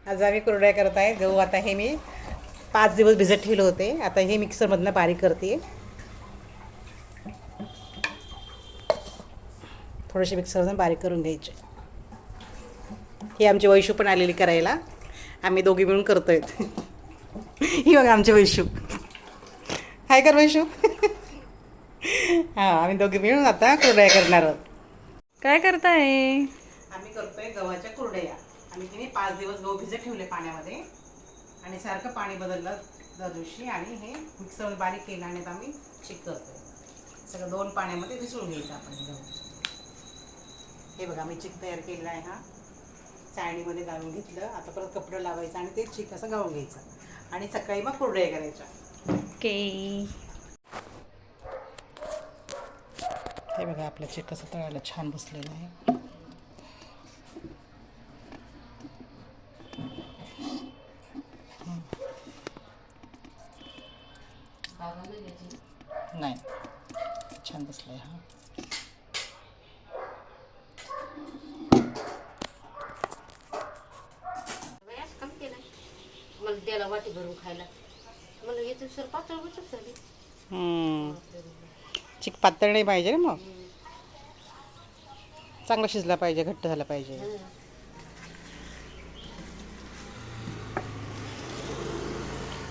आज आम्ही कुरड्या करत आहे. गहू आता हे मी 5 दिवस भिजत ठेवले होते. आता हे मिक्सरमधनं बारीक करते. थोडेसे मिक्सरमधून बारीक करून घ्यायचे. ही आमची वैशू पण आलेली करायला. आम्ही दोघी मिळून करतोय. ही बघा आमची वैशू. हाय कर वैशू. हां, आम्ही दोघी मिळून आता कुरड्या करणार आहोत. काय करताय? आम्ही करतोय गव्हाच्या कुरड्या. आम्ही तिने 5 दिवस गहू भिजत ठेवले पाण्यामध्ये आणि सारखं पाणी बदललं दर दिवशी आणि हे मिक्सरमध्ये बारीक केलं आणि आता आम्ही चिक करतोय. सगळं 2 पाण्यामध्ये मिसळून घ्यायचं आपण गहू. हे बघा मी चिक तयार केलेला आहे. हा चाळणीमध्ये घालून घेतलं. आता परत कपडं लावायचं आणि ते चिक असं गाळून घ्यायचं आणि सकाळी मग कुरड्या करायच्या. ओके. हे बघा आपलं चिक कसं तळायला छान बसलेलं आहे. नाही छान बसलं आहे. हा मला द्यायला वाटी भरून खायला मला येतं सर पातळ बचत झाली. चिक पातळ नाही पाहिजे ना, मग चांगला शिजला पाहिजे, घट्ट झाला पाहिजे.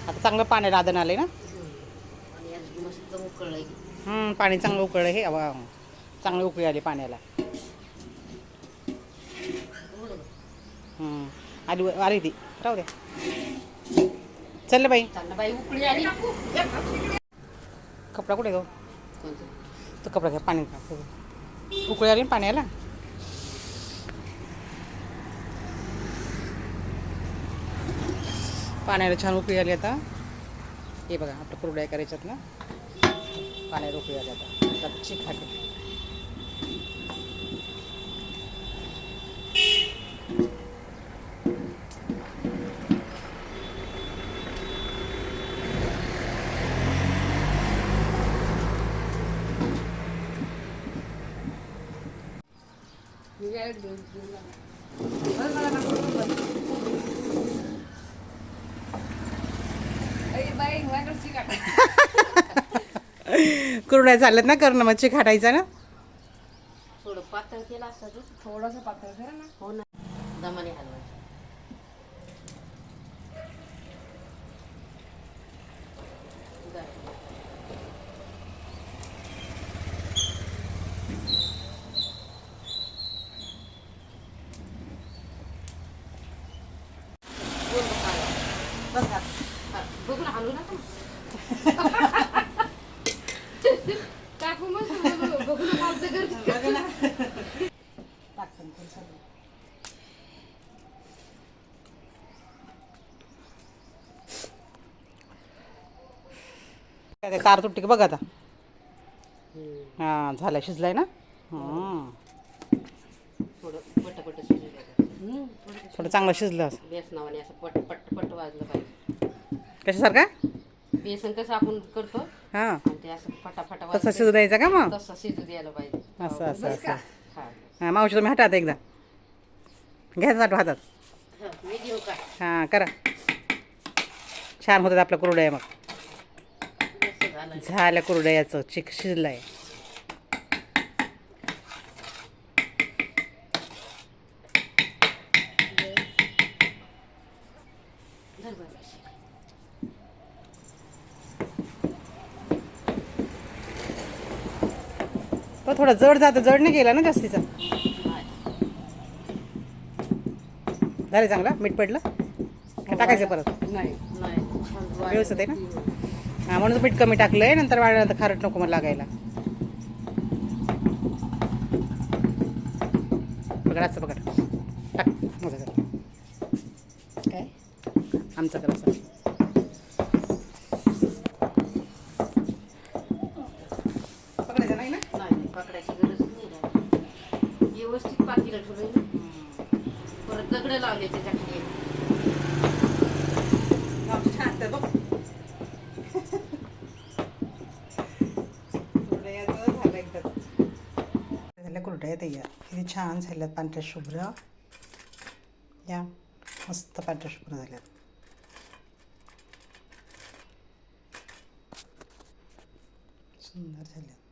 आता चांगलं पाणी राधन आलंय ना. आणि आज मस्त उकळलंय. पाणी चांगलं उकळलं. हे वा चांगली उकळी आली पाण्याला. आली आली ती राहू द्या. चल बाई. चांगला बाई उकळी आली. कपडा कुठे गो? तो कपडा घ्या. पाणी उकळी आली ना पाण्याला. पाण्याला छान उकळी आली. आता हे बघा आपल्या कुरड्या करायच्यात ना. पाण्याला उकळी आली. आता चिक खाते. कुरड्या चालत ना करणं, मग चिक खाटायचा ना. थोडं पातळ केलं असतं तू. थोडंसं पातळ करा ना. हो ना, दमाने हलवायचं. बघून हलवू नका. टाकू मग बघून हलतं करते. तार तुटते का बघ आता. हां झालं, शिजलाय ना. थोडं पटपट शिजू द्यायचं. थोडं चांगलं शिजलं. बेसनावाने असं पट पट पट वाजलं पाहिजे. कशासारखा? बेसन कसं आपण करतो हां आणि ते असं फटाफटा तसं शिजू द्यायचं का मग? तसं शिजू द्यायला पाहिजे. असं असं असं. हा. हां मावशी तुम्ही हातात एकदा घ्यायचं वाटू हातात. मी घेऊ का? हां करा. छान होतात आपल्या कुरड्या. मग मस्त झालं. झाल्या कुरड्याचं चिक शिजलाय. तो थोडा जड जातं. जड नाही केला ना जास्तीचा. झालं चांगला. मीठ पडलं का टाकायचं परत? नाही नाही छान व्यवस्थित आहे ना. हां म्हणून मीठ कमी टाकलं आहे. नंतर वाढल्यानंतर खारट नको मला लागायला. पकड असं पकड टाक. माझं कर काय आमचं कर असं. पकडायचं नाही ना. नाही पकडायची गरज नाही. व्यवस्थित पातीला ठेवलं ना. परत दगड लावले त्याच्याकडे. छान बघ. कुरड्या तयार. किती छान झाल्यात पांढऱ्या शुभ्र. या मस्त पांढऱ्या शुभ्र झाल्यात. सुंदर झाल्यात.